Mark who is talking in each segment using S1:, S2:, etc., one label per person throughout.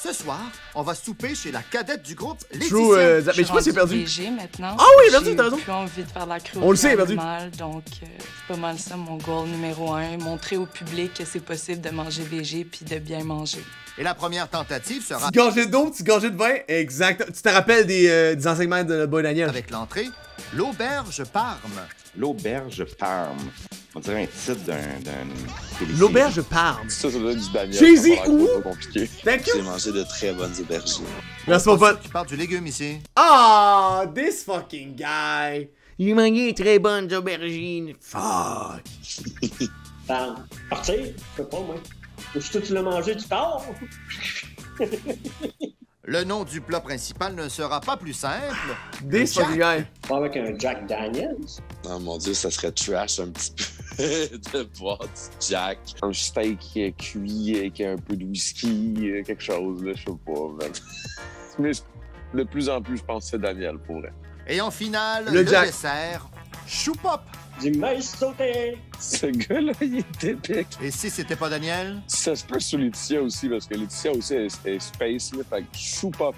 S1: Ce soir, on va souper chez la cadette du groupe, Laetitia.
S2: True, mais je sais pas si c'est perdu.
S3: VG maintenant.
S2: Ah oui, perdu, t'as raison.
S3: J'ai plus envie de faire de la cruauté
S2: On le sait, perdu.
S3: animale, donc c'est pas mal ça mon goal numéro 1, montrer au public que c'est possible de manger VG puis de bien manger.
S1: Et la première tentative sera
S2: Petite gorgée d'eau, petite gorgée de vin, exact. Tu te rappelles des enseignements de notre boy Daniel?
S1: avec l'entrée, l'auberge Parme.
S4: L'auberge Parme. On dirait un titre d'un téléfilm.
S2: L'auberge Parme.
S5: Ça doit être du Daniel.
S2: Cheesy,
S5: Ça a l'air
S2: ouh.
S5: pas compliqué.
S2: Thank
S6: J'ai
S2: you.
S6: mangé de très bonnes aubergines.
S2: Merci mon pote.
S1: Tu parles du légume ici.
S2: Ah, this fucking guy. Il mangeait très bonnes aubergines. Fuck.
S7: Partir? Je peux pas, moi. Si toi tu l'as mangé, tu pars.
S1: Le nom du plat principal ne sera pas plus simple.
S2: This fucking guy.
S7: Pas avec un Jack Daniels.
S6: Non, mon Dieu, ça serait trash un petit peu de boire du Jack.
S5: Un steak cuit avec un peu de whisky, quelque chose, là, je sais pas. Mais de plus en plus, je pense que c'est Daniel, pour vrai.
S1: Et en finale,
S2: Le
S1: le
S2: Jack.
S1: dessert, chou pop.
S7: Du maïs sauté.
S5: Ce gars-là, il est épique.
S1: Et si c'était pas Daniel?
S5: Ça se peut sur Laetitia aussi, parce que Laetitia aussi est space, là, fait que chou pop.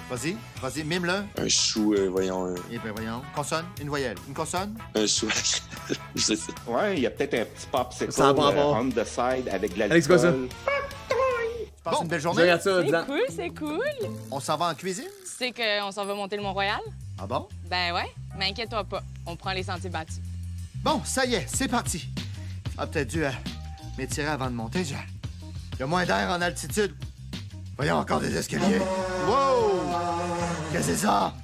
S1: Vas-y, mime-le.
S6: Un chou, voyons,
S1: Eh bien, voyons. Consonne, une voyelle. Une consonne?
S6: un chou. Je sais.
S4: Ouais, il y a peut-être un petit popsicle
S2: Ça a pas rapport.
S4: on the side avec de
S2: Alex, quoi ça?
S4: l'alcool.
S1: Passe Bon, une belle
S2: Je
S1: journée.
S2: regarde ça,
S3: C'est
S2: disant.
S3: cool, c'est cool.
S1: On s'en va en cuisine?
S3: Tu sais qu'on s'en va monter le Mont-Royal?
S1: Ah bon?
S3: Ben ouais, mais inquiète-toi pas, on prend les sentiers battus.
S1: Bon, ça y est, c'est parti. Ah, peut-être dû m'étirer avant de monter. Il y a moins d'air en altitude. Voyons, encore des escaliers. Wow! Qu'est-ce que c'est ça?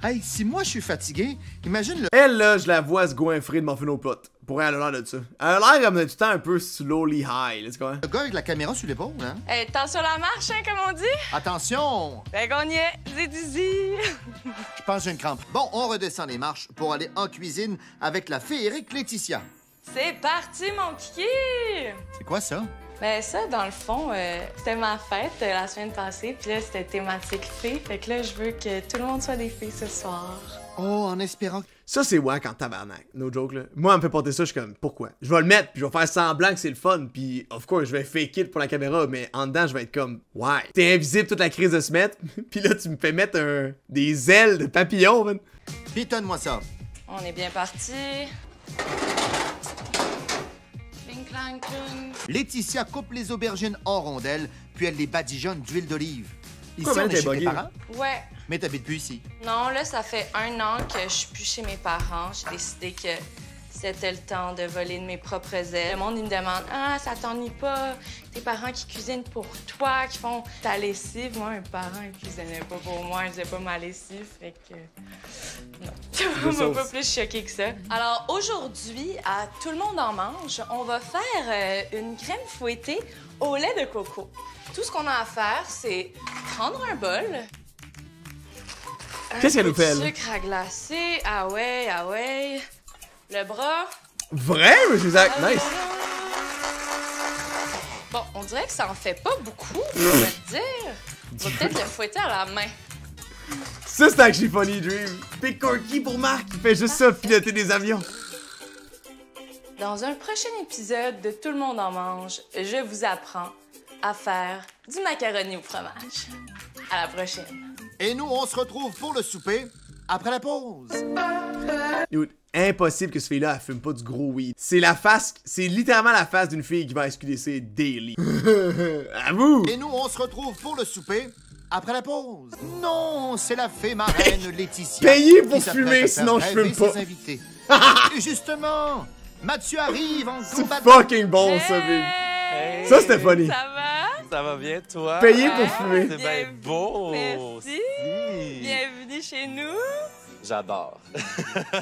S1: Hey, si moi je suis fatigué, imagine le
S2: Elle, là, je la vois se goinfrer de morphine au pot. Pour elle, elle a l'air de ça. Elle a l'air comme du temps un peu slowly high, là, tu comprends?
S1: gars avec la caméra sur l'épaule, hein?
S3: Hey, t'es sur la marche, hein, comme on dit?
S1: Attention!
S3: Ben qu'on y est, zidizi!
S1: Je pense que j'ai une crampe. Bon, on redescend les marches pour aller en cuisine avec la féerique Laetitia.
S3: C'est parti, mon kiki!
S1: C'est quoi ça?
S3: Ben ça, dans le fond, c'était ma fête la semaine passée, puis là, c'était thématique fée. Fait que là, je veux que tout le monde soit des filles ce soir.
S1: Oh, en espérant que...
S2: Ça, c'est wack en tabarnak. No joke, là. Moi, elle me fait porter ça, je suis comme, pourquoi? Je vais le mettre, puis je vais faire semblant que c'est le fun, puis of course, je vais fake it pour la caméra, mais en dedans, je vais être comme, ouais. T'es invisible toute la crise de se mettre, puis là, tu me fais mettre des ailes de papillon, man.
S1: Pitonne-moi ça.
S3: On est bien parti. Cling, clang, cling.
S1: Laetitia coupe les aubergines en rondelles, puis elle les badigeonne d'huile d'olive. Ici,
S2: Quoi, man,
S1: on est
S2: t'es
S1: chez tes
S2: buggé,
S1: parents,
S3: Ouais.
S1: mais t'habites plus ici.
S3: Non, là, ça fait 1 an que je suis plus chez mes parents. J'ai décidé que c'était le temps de voler de mes propres ailes. Le monde, il me demande « Ah, ça t'ennuie pas? Tes parents qui cuisinent pour toi, qui font ta lessive. » Moi, mes parents, ils cuisinaient pas pour moi. Ils faisaient pas ma lessive, fait que... Non. Ça m'a pas plus choqué que ça. Alors, aujourd'hui, à Tout le monde en mange, on va faire une crème fouettée au lait de coco. Tout ce qu'on a à faire, c'est prendre un bol,
S2: Qu'est-ce qu'elle nous
S3: peu de
S2: fait, là?
S3: sucre à glacer. Ah ouais, ah ouais. Le bras.
S2: Vrai, monsieur Zach? Nice.
S3: Bon, on dirait que ça en fait pas beaucoup, je vais te dire. On va peut-être le fouetter à la main.
S2: Ça, c'est actually funny, Dream. Big Corky pour Marc, il fait juste ça, piloter des avions.
S3: Dans un prochain épisode de Tout le monde en mange, je vous apprends à faire du macaroni au fromage. À la prochaine.
S1: Et nous, on se retrouve pour le souper après la pause.
S2: Dude, impossible que ce fille-là, elle fume pas du gros weed. C'est la face, c'est littéralement la face d'une fille qui va à SQDC daily. Avoue!
S1: Et nous, on se retrouve pour le souper après la pause. Non, c'est la fée marraine Laetitia.
S2: Payez pour
S1: qui s'apprête
S2: fumer,
S1: à faire
S2: sinon je
S1: rêver
S2: fume pas.
S1: ses invités. Et justement, Mathieu arrive en
S2: C'est
S1: combattant.
S2: fucking bon, ça, big.
S3: Hey,
S2: Ça, c'était funny.
S3: Ça va?
S8: Ça va bien, toi?
S2: Payez pour
S3: Ouais.
S2: fumer.
S8: C'est bien beau!
S3: Merci.
S8: Si.
S3: Bienvenue chez nous.
S8: J'adore.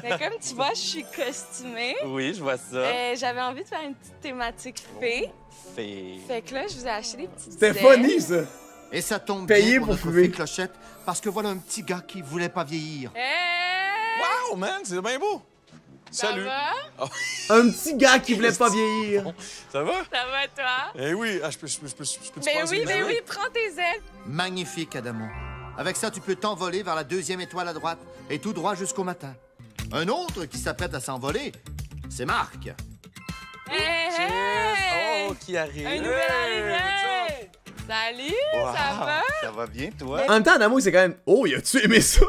S3: Mais comme tu vois, je suis costumée.
S8: Oui, je vois ça.
S3: J'avais envie de faire une petite thématique fée.
S8: Fait...
S3: Fait que là, je vous ai acheté des petites
S2: C'était
S3: ailes.
S2: funny, ça.
S1: Et ça tombe
S2: Payez
S1: bien pour
S2: pour
S1: notre
S2: fumer.
S1: fée Clochette, parce que voilà un petit gars qui voulait pas vieillir.
S3: Hey!
S8: Wow, man, c'est bien beau!
S3: Ça
S8: Salut!
S3: va?
S2: Un petit gars qui voulait pas vieillir.
S8: Ça va?
S3: Ça va, toi?
S8: Eh oui, je peux te
S3: Ben oui, prends tes ailes.
S1: Magnifique, Adamo. Avec ça, tu peux t'envoler vers la 2e étoile à droite et tout droit jusqu'au matin. Un autre qui s'apprête à s'envoler, c'est Marc.
S3: Hey, hey!
S8: Oh, qui arrive!
S3: Un nouvel arrivé! Salut,
S4: Wow,
S3: ça va?
S4: Ça va bien, toi?
S2: En même temps, Adamo, c'est quand même. Oh, as-tu aimé ça?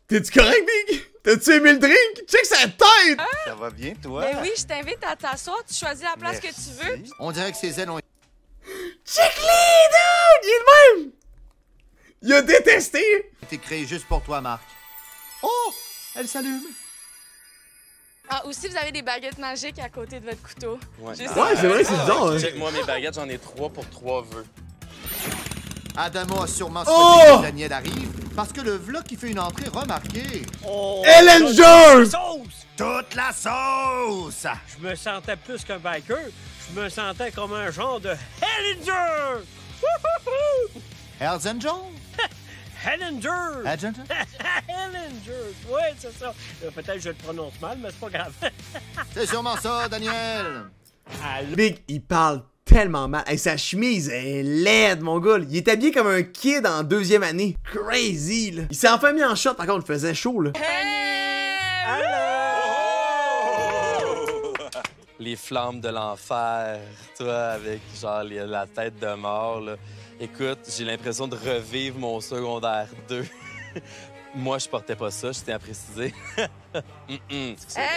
S2: T'es-tu correct, Big? T'as-tu aimé le drink? Check sa tête!
S4: Ça va bien, toi?
S3: Ben oui, je t'invite à t'asseoir, tu choisis la place que
S4: Merci.
S3: tu veux.
S1: On dirait que ses ailes ont...
S2: Check-les, dude! Il est le même! Il a détesté!
S1: été créées juste pour toi, Marc. Oh! Elle s'allume.
S3: Ah, aussi, vous avez des baguettes magiques à côté de votre couteau.
S8: Ouais.
S3: Juste-
S2: Ouais, c'est vrai, c'est bizarre, hein.
S8: Check-moi mes baguettes, j'en ai 3 pour 3 vœux.
S1: Adamo a sûrement
S2: Oh!
S1: souhaité que Daniel arrive parce que le vlog qui fait une entrée remarquée.
S2: Ellenger!
S7: Sauce!
S1: Toute la sauce!
S7: Je me sentais plus qu'un biker. Je me sentais comme un genre de Hellinger! Wouhouhou!
S1: Hells Angel?
S7: Hellinger!
S1: Agent?
S7: Hellinger! Ouais, c'est ça. Peut-être que je le prononce mal, mais c'est pas grave.
S1: C'est sûrement ça, Daniel.
S2: Big, il parle tellement mal. Hey, sa chemise est laide, mon gars. Il est habillé comme un kid en 2e année. Crazy, là. Il s'est enfin mis en short, par contre, il faisait chaud, là.
S8: Les flammes de l'enfer, toi, avec genre la tête de mort, là. Écoute, j'ai l'impression de revivre mon secondaire 2. Moi, je portais pas ça, je tiens à préciser.
S3: Eh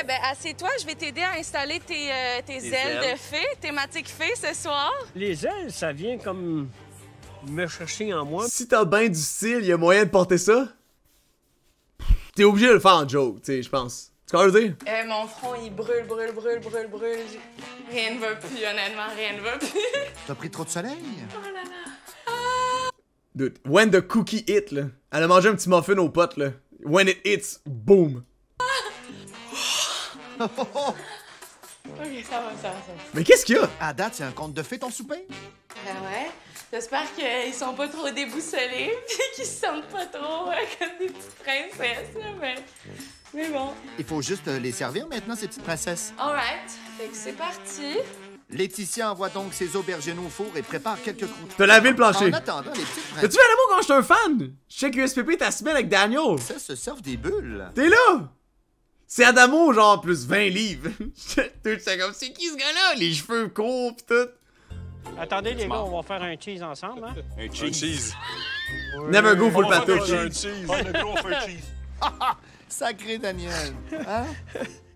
S3: ben, assieds-toi, je vais t'aider à installer tes ailes de fée, thématique fée ce soir.
S7: Les ailes, ça vient comme me chercher en moi.
S2: Si t'as bien du style, il y a moyen de porter ça. T'es obligé de le faire en joke, tu sais, je pense. Tu comprends ce que je veux dire?
S3: Mon front, il brûle. Rien ne va plus, honnêtement, rien ne va plus.
S1: T'as pris trop de soleil?
S3: Oh là là.
S2: Dude, when the cookie hit, là. Elle a mangé un petit muffin aux potes, là. When it hits, boom.
S3: OK, ça va.
S2: Mais qu'est-ce qu'il y a?
S1: À date, c'est un conte de fées, ton souper?
S3: Ben ouais. J'espère qu'ils sont pas trop déboussolés pis qu'ils se sentent pas trop comme des petites princesses, là, mais bon.
S1: Il faut juste les servir maintenant, ces petites princesses.
S3: Alright, fait que c'est parti.
S1: Laetitia envoie donc ses aubergines au four et prépare quelques croûtes.
S2: T'as lavé le plancher.
S1: En attendant, les petites
S2: T'as-tu vu Adamo quand j'étais un fan? Je sais que USPP ta semaine avec Daniel.
S1: princesses se servent des bulles.
S2: T'es là! C'est Adamo, genre, plus 20 livres. J'étais comme, c'est qui ce gars-là? Les cheveux courts pis tout.
S7: Attendez, les gars, on va faire un cheese ensemble, hein?
S8: Un cheese.
S2: Never go full pato.
S8: cheese.
S1: Sacré Daniel. Hein?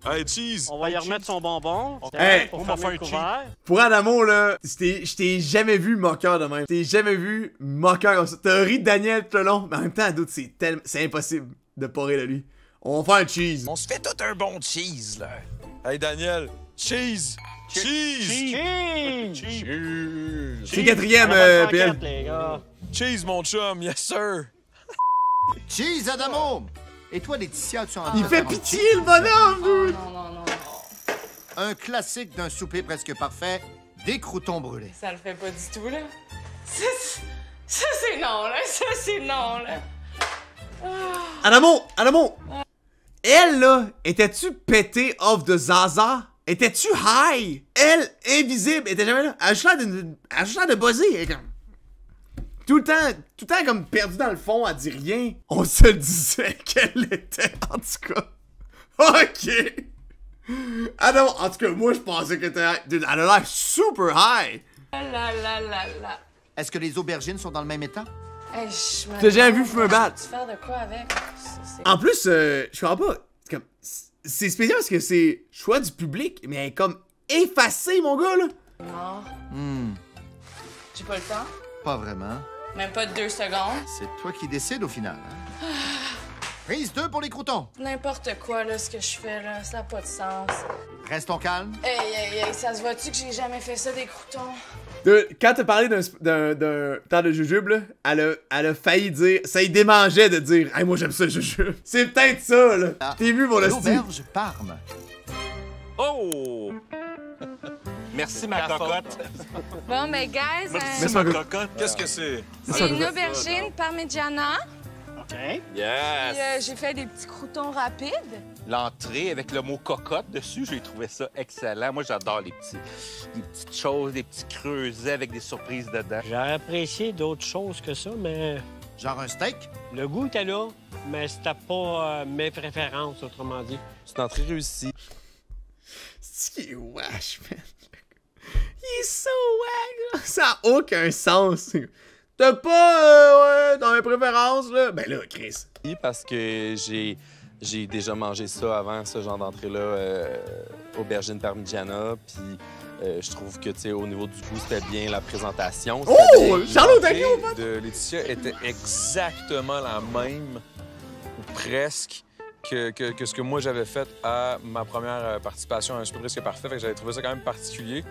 S8: Hey, cheese.
S7: On va y remettre son bonbon.
S2: Hey,
S7: pour
S8: on va
S7: fermer le
S8: faire un
S7: couvert.
S2: Pour Adamo, là, je t'ai jamais vu moqueur de même. Je t'ai jamais vu moqueur comme ça. T'as ri de Daniel tout le long, mais en même temps, d'autres, c'est impossible de pas rire de lui. On va faire un cheese.
S9: On se fait tout un bon cheese, là.
S8: Hey, Daniel. Cheese. Cheese.
S2: C'est quatrième,
S7: On va
S2: PL.
S7: tranquille, les gars.
S8: Cheese, mon chum. Yes, sir.
S1: Cheese, Adamo! Et toi, Laetitia, tu en
S2: Il fait pitié, le bonhomme,
S3: Oh,
S2: dude!
S3: non.
S1: Un classique d'un souper presque parfait, des croûtons brûlés.
S3: Ça le fait pas du tout, là. Ça, c'est non, là. Ça, c'est non, là.
S2: Adamo! Elle, là, étais-tu pété off de Zaza? Étais-tu high? Elle, invisible, était jamais là. Elle a juste l'air de buzzer. Elle est comme... Tout le temps comme perdu dans le fond, elle dit rien. On se disait qu'elle était, en tout cas. Ok. Ah non, en tout cas, moi, je pensais qu'elle était high. Dude, elle a l'air super high.
S3: Là.
S1: Est-ce que les aubergines sont dans le même état?
S3: Hey, je me
S2: T'as jamais vu
S3: demande,
S2: fumer un bat?
S3: peux-tu faire de quoi avec?
S2: En plus, je comprends pas. C'est comme... C'est spécial parce que c'est choix du public, mais elle est comme effacée, mon gars, là.
S3: Mort. J'ai pas le temps.
S1: Pas vraiment.
S3: Même pas 2 secondes.
S1: C'est toi qui décides au final. Hein? Prise 2 pour les croûtons.
S3: N'importe quoi, là, ce que je fais, là. Ça n'a pas de sens.
S1: Restons calmes.
S3: Hey, ça se voit-tu que j'ai jamais fait ça, des croûtons?
S2: Quand t'as parlé d'un temps de jujube, là, elle a failli dire... Ça y démangeait de dire « Hey, moi, j'aime ça, le jujube. » C'est peut-être ça, là. T'es vu, mon hostie.
S1: L'auberge Parme.
S8: Oh!
S9: Merci, ma cocotte.
S3: Bon, mais guys,
S2: Merci, ma cocotte.
S8: Cocotte, qu'est-ce que c'est?
S3: c'est une aubergine parmigiana.
S7: OK.
S8: Yes!
S3: Puis, j'ai fait des petits croûtons rapides.
S9: L'entrée avec le mot cocotte dessus, j'ai trouvé ça excellent. Moi, j'adore les petites choses, des petits creusets avec des surprises dedans.
S7: J'aurais apprécié d'autres choses que ça, mais
S1: Genre un steak?
S7: le goût était là, mais c'était pas mes préférences, autrement dit.
S8: C'est une entrée réussie.
S2: C'est qui est wesh, man. Il est so wack, là. Ça a aucun sens. T'as pas, dans mes préférences, là? Ben là, Chris.
S8: Parce que j'ai déjà mangé ça avant, ce genre d'entrée-là, aubergine parmigiana, puis je trouve que, tu sais, au niveau du goût, c'était bien la présentation.
S2: Oh! Charlotte Agnew,
S10: de Laetitia était exactement la même, ou presque, que ce que moi j'avais fait à ma première participation à Un Super Presque Parfait. Fait que j'avais trouvé ça quand même particulier.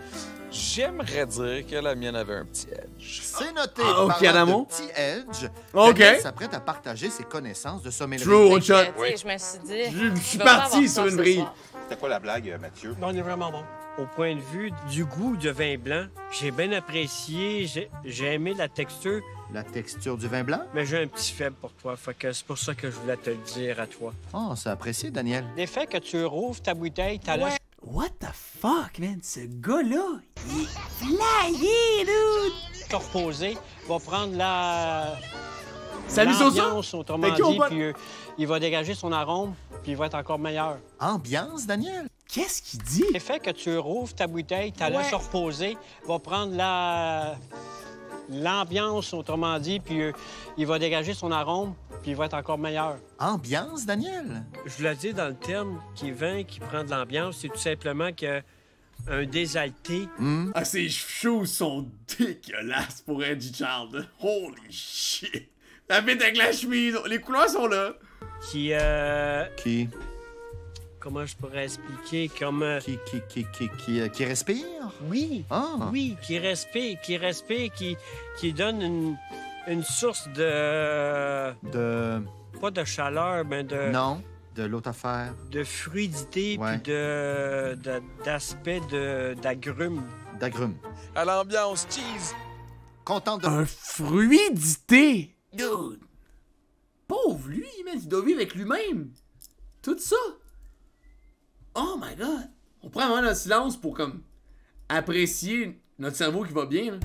S10: J'aimerais dire que la mienne avait un petit edge.
S1: C'est noté.
S2: OK,
S1: Parlant
S2: Adamo.
S1: de petit edge.
S2: OK.
S1: Daniel s'apprête à partager ses connaissances de sommellerie.
S2: True, one shot.
S3: Tu sais, je me suis dit.
S2: Je suis
S3: tu vas pas
S2: parti
S3: avoir
S2: sur
S3: ça
S2: une
S3: ce
S2: vrille.
S3: soir.
S4: C'était quoi la blague, Mathieu?
S7: On est vraiment bon. Au point de vue du goût de vin blanc, j'ai bien apprécié, j'ai aimé la texture,
S1: La texture du vin blanc?
S7: mais j'ai un petit faible pour toi. Fait que c'est pour ça que je voulais te le dire à toi.
S1: Oh, c'est apprécié, Daniel.
S7: L'effet que tu rouvres ta bouteille, t'as l'air
S2: What the fuck, man? Ce gars-là, il est flyé, dude!
S7: te reposer, va prendre la...
S2: Salut, Sosa!
S7: l'ambiance, autrement
S2: Thank you,
S7: dit,
S2: bud.
S7: puis il va dégager son arôme, puis il va être encore meilleur.
S1: Ambiance, Daniel?
S2: Qu'est-ce qu'il dit?
S7: L'effet que tu rouvres ta bouteille, t'as l'air se reposer, va prendre la... l'ambiance, autrement dit, puis il va dégager son arôme, puis il va être encore meilleur.
S1: Ambiance, Daniel?
S7: Je le dis dans le terme qui vin, qui prend de l'ambiance, c'est tout simplement que un désalté.
S2: Ah, ses cheveux sont dégueulasses pour Angie Child. Holy shit! La bite avec la chemise, les couleurs sont là.
S7: Qui,
S1: Qui
S7: comment je pourrais expliquer, comme...
S1: qui respire?
S7: Oui,
S1: Ah!
S7: oui, qui respire, qui donne une source de...
S1: De...
S7: Pas de chaleur, mais de...
S1: Non, de l'autre affaire.
S7: De fluidité,
S1: Ouais.
S7: puis d'aspect d'agrumes.
S1: D'agrumes.
S10: À l'ambiance, cheese!
S1: Content de...
S2: Un fluidité! Dude! Pauvre lui, man, il doit vivre avec lui-même! Tout ça! Oh my god! On prend un moment de silence pour, comme, apprécier notre cerveau qui va bien, là.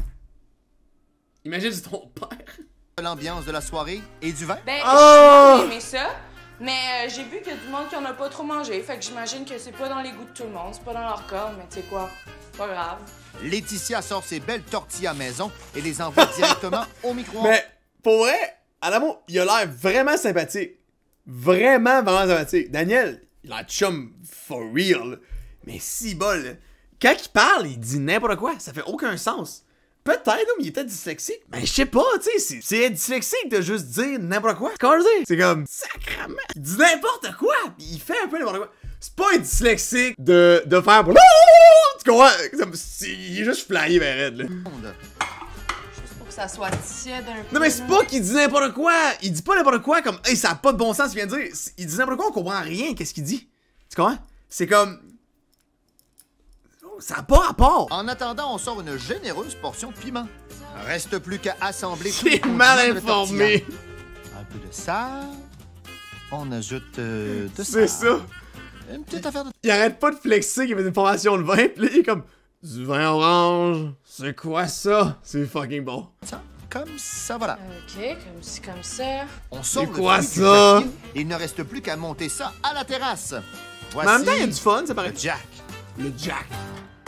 S2: Imagine c'est ton père.
S1: L'ambiance de la soirée et du vin?
S3: Ben,
S2: Oh!
S3: j'ai aimé ça, mais j'ai vu qu'il y a du monde qui en a pas trop mangé, fait que j'imagine que c'est pas dans les goûts de tout le monde, c'est pas dans leur corps, mais tu sais quoi, pas grave.
S1: Laetitia sort ses belles tortillas maison et les envoie directement au micro-ondes.
S2: Mais, pour vrai, Adamo, il a l'air vraiment sympathique. Vraiment, vraiment sympathique. Daniel, il a l'air chum for real. Mais si bol, quand il parle, il dit n'importe quoi. Ça fait aucun sens. Peut-être, mais il était dyslexique. Ben, je sais pas, tu sais, c'est dyslexique de juste dire n'importe quoi. C'est comment je veux dire? C'est comme, sacrement. Il dit n'importe quoi, pis il fait un peu n'importe quoi. C'est pas être dyslexique de faire... Tu comprends? Il est juste flyé vers elle, là.
S3: Juste pour que ça soit tiède un peu.
S2: Non mais c'est pas qu'il dit n'importe quoi. Il dit pas n'importe quoi comme hey ça a pas de bon sens ce qu'il vient de dire. Il dit n'importe quoi, on comprend rien qu'est-ce qu'il dit. Tu comprends? C'est comme ça a pas rapport.
S1: En attendant, on sort une généreuse portion de piment. Reste plus qu'à assembler tous les
S2: J'ai
S1: condiments
S2: mal
S1: de la
S2: informé.
S1: tortilla. Un peu de sel. On ajoute de
S2: C'est
S1: sel.
S2: ça.
S1: Une petite affaire de...
S2: Il arrête pas de flexer qu'il fait une formation de vin, pis là, il est comme du vin orange. C'est quoi ça? C'est fucking bon.
S1: Ça, comme ça, voilà.
S3: Ok, comme ci, comme ça.
S1: On sort
S2: C'est
S1: le
S2: quoi
S1: fruit du
S2: ça?
S1: jacquier et il ne reste plus qu'à monter ça à la terrasse.
S2: Mais en même temps, il y a
S1: Voici
S2: du fun, ça paraît.
S1: le Jack.
S2: Le Jack.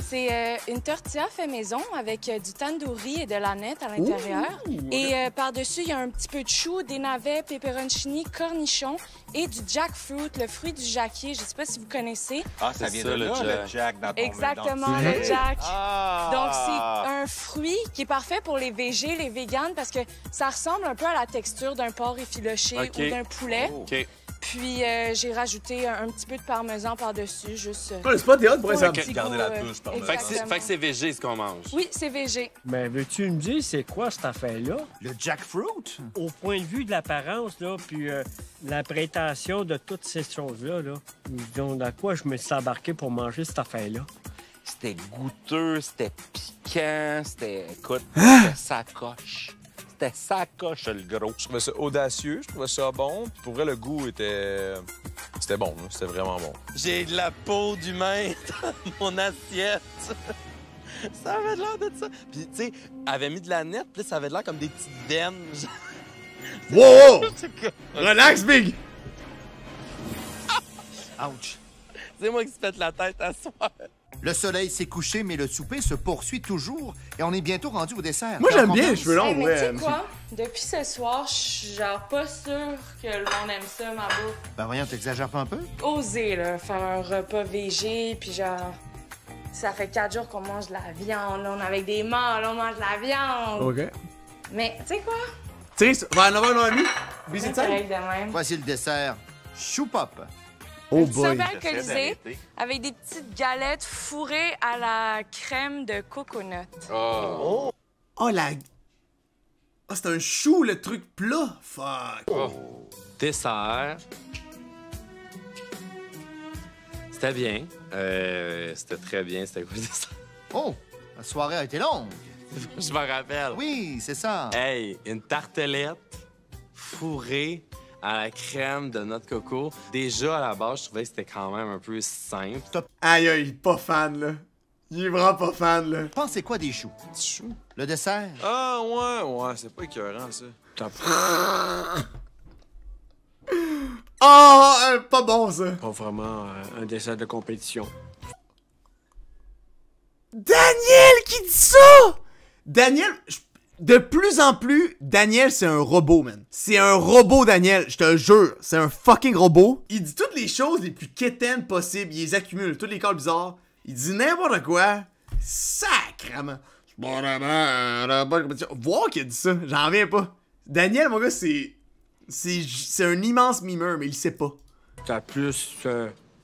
S3: C'est une tortilla fait maison avec du tandoori et de la nette à l'intérieur. Et par-dessus, il y a un petit peu de chou, des navets, pepperoncini, cornichons et du jackfruit, le fruit du jacquier. Je sais pas si vous connaissez.
S9: Ah, ça
S8: C'est
S9: vient
S8: ça,
S9: de
S8: le
S9: là,
S8: Jack.
S9: le Jack, dans ton
S3: Exactement,
S9: dans
S3: le jack.
S9: Ah!
S3: Donc, c'est un fruit qui est parfait pour les végés, les véganes, parce que ça ressemble un peu à la texture d'un porc effiloché
S8: OK.
S3: ou d'un poulet.
S9: Oh.
S8: OK.
S3: Puis, j'ai rajouté un petit peu de parmesan par-dessus, juste...
S2: Le spot est hot pour
S3: pour
S2: ça.
S3: un petit
S9: Gardez
S3: goût,
S9: la touche, pardon.
S8: Fait que c'est-
S3: exactement.
S8: végé ce qu'on mange.
S3: Oui, c'est végé.
S7: Mais veux-tu me dire c'est quoi cette affaire-là?
S1: Le jackfruit?
S7: Au point de vue de l'apparence, là, puis la prétention de toutes ces choses-là, là, donc à quoi je me suis embarqué pour manger cette affaire-là?
S9: C'était goûteux, c'était piquant, c'était... Écoute, c'était sacoche. C'était sacoche, le gros.
S10: Je trouvais ça audacieux, je trouvais ça bon. Puis pour vrai, le goût était... C'était bon, là. C'était vraiment bon.
S8: J'ai de la peau d'humain dans mon assiette. Ça avait l'air de ça. Puis, tu sais, elle avait mis de la nette, puis là, ça avait l'air comme des petites dents.
S2: Wow! Relax, Big!
S1: Ouch.
S8: C'est moi qui se pète la tête à soir.
S1: Le soleil s'est couché, mais le souper se poursuit toujours et on est bientôt rendu au dessert.
S2: Moi,
S1: Fais-en
S2: j'aime bien les
S1: confiance.
S2: cheveux longs,
S3: Hey, mais
S2: ouais.
S3: tu sais quoi? Depuis ce soir, je suis genre pas sûre que le monde aime ça, ma bouffe.
S1: Ben voyons, t'exagères pas un peu?
S3: Oser, là, faire un repas végé, puis genre... Ça fait 4 jours qu'on mange de la viande, là, on est avec des morts, là, on mange de la viande.
S2: Ok.
S3: Mais, tu sais quoi?
S2: Tu sais, vers 9h30, busy
S3: C'est
S2: time.
S3: correct de même.
S1: Voici le dessert. Chou pop.
S2: Oh
S3: Du
S2: boy.
S3: sorbet alcoolisé avec des petites galettes fourrées à la crème de coconut.
S2: Oh, la... Ah, c'est un chou, le truc plat. Fuck.
S8: Dessert. C'était bien. C'était très bien. C'était quoi le dessert?
S1: Oh, la soirée a été longue.
S8: Je me rappelle.
S1: Oui, c'est ça.
S8: Hey, une tartelette fourrée à la crème de noix de coco. Déjà, à la base, je trouvais que c'était quand même un peu simple.
S2: Aïe, aïe, pas fan, là. Il est vraiment pas fan, là.
S1: Pensez quoi des choux?
S10: Chou.
S1: Le dessert?
S10: Ah, ouais, c'est pas écœurant, ça.
S2: Oh, pas bon, ça.
S7: Pas vraiment un dessert de compétition.
S2: Daniel qui dit ça! Daniel, de plus en plus, Daniel, c'est un robot, man. C'est un robot, Daniel, je te jure. C'est un fucking robot. Il dit toutes les choses les plus quétaines possibles. Il les accumule, tous les cas bizarres. Il dit n'importe quoi. Sacrement. Voir qu'il a dit ça, j'en reviens pas. Daniel, mon gars, c'est un immense mimeur, mais il sait pas.
S7: T'as plus,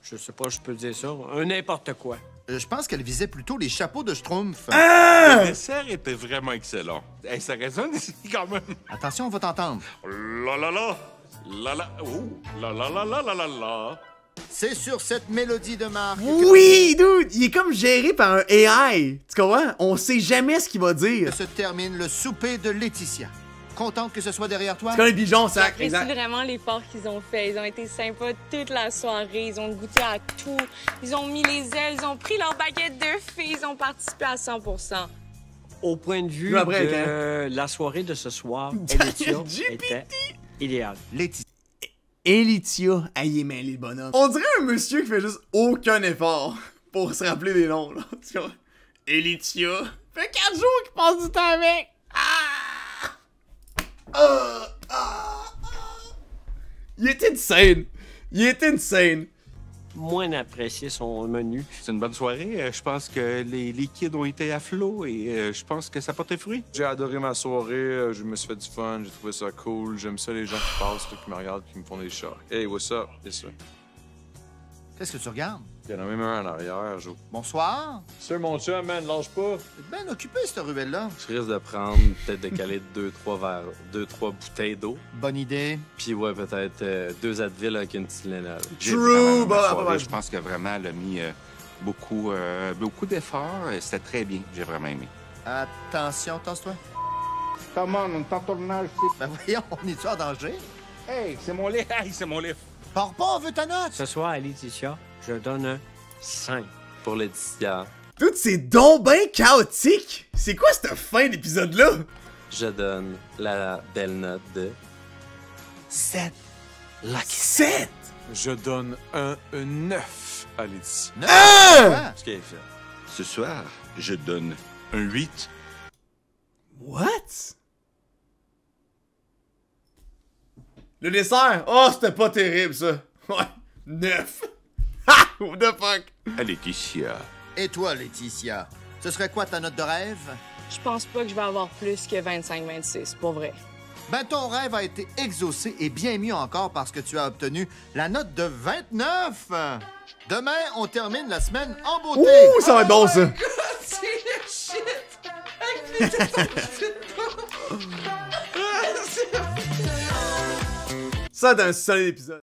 S7: je sais pas, je peux dire ça, un n'importe quoi.
S1: Je pense qu'elle visait plutôt les chapeaux de Schtroumpf.
S9: Le dessert était vraiment excellent. Hey, ça résonne ici quand même.
S1: Attention, on va t'entendre.
S9: La la la. La la. Oh. La la la la la la la.
S1: C'est sur cette mélodie de Marc.
S2: Oui, dude! Il est comme géré par un AI. Tu comprends? On sait jamais ce qu'il va dire.
S1: Que se termine le souper de Laetitia. Contente que ce soit derrière toi?
S2: C'est comme les pigeons, sac.
S3: J'apprécie
S2: Exact.
S3: vraiment l'effort qu'ils ont fait. Ils ont été sympas toute la soirée. Ils ont goûté à tout. Ils ont mis les ailes. Ils ont pris leur baguette de filles. Ils ont participé à 100%.
S7: Au point de vue
S2: Nous, après,
S7: de la soirée de ce soir, Elitia était idéale.
S1: Laetitia.
S2: Elitia, il est mêlé le bonhomme. On dirait un monsieur qui fait juste aucun effort pour se rappeler des noms, là. Tu vois? Elitia. Fait 4 jours qu'il passe du temps avec. Il était insane. Il était insane.
S7: Moins apprécié son menu.
S9: C'est une bonne soirée. Je pense que les liquides ont été à flot et je pense que ça porte fruit.
S10: J'ai adoré ma soirée, je me suis fait du fun, j'ai trouvé ça cool. J'aime ça les gens qui passent, qui me regardent, qui me font des chats. Hey, what's up? C'est ça.
S1: Qu'est-ce que tu regardes?
S10: Il y en a même un en arrière, Joe.
S1: Bonsoir.
S10: Sir, mon chum, man, lâche pas.
S1: T'es bien occupé, cette ruelle-là.
S8: Je risque de prendre, peut-être de caler 2-3 bouteilles d'eau.
S1: Bonne idée.
S8: Puis ouais, peut-être 2 Advil avec une petite Lénal.
S2: True, bah,
S9: Je pense que vraiment, elle a mis beaucoup d'efforts. C'était très bien. J'ai vraiment aimé.
S1: Attention, tasse-toi.
S9: Comment, on est en tournage.
S1: Ben voyons, on est-tu en danger?
S9: Hey, c'est mon livre. Hey, c'est mon livre.
S1: Pars pas, on veut ta note.
S7: Ce soir, à Laetitia, je donne un 5.
S8: Pour Laetitia,
S2: Tout c'est donc ben chaotique. C'est quoi cette fin d'épisode-là?
S8: je donne la belle note de 7. Lucky
S2: 7!
S10: Je donne un 9 à Laetitia.
S1: Ah!
S10: Ce qu'elle a fait.
S9: Ce soir, je donne un 8.
S2: What? Le dessert? Oh, c'était pas terrible, ça. Ouais, 9. Ha! What the fuck?
S9: À Laetitia.
S1: Et toi, Laetitia? Ce serait quoi ta note de rêve?
S3: Je pense pas que je vais avoir plus que 25-26, pour vrai.
S1: Ben, ton rêve a été exaucé et bien mieux encore parce que tu as obtenu la note de 29. Demain, on termine la semaine en beauté.
S2: Ouh, ça va être bon, ça.
S11: C'est le shit!
S2: Ça, c'est un solide épisode.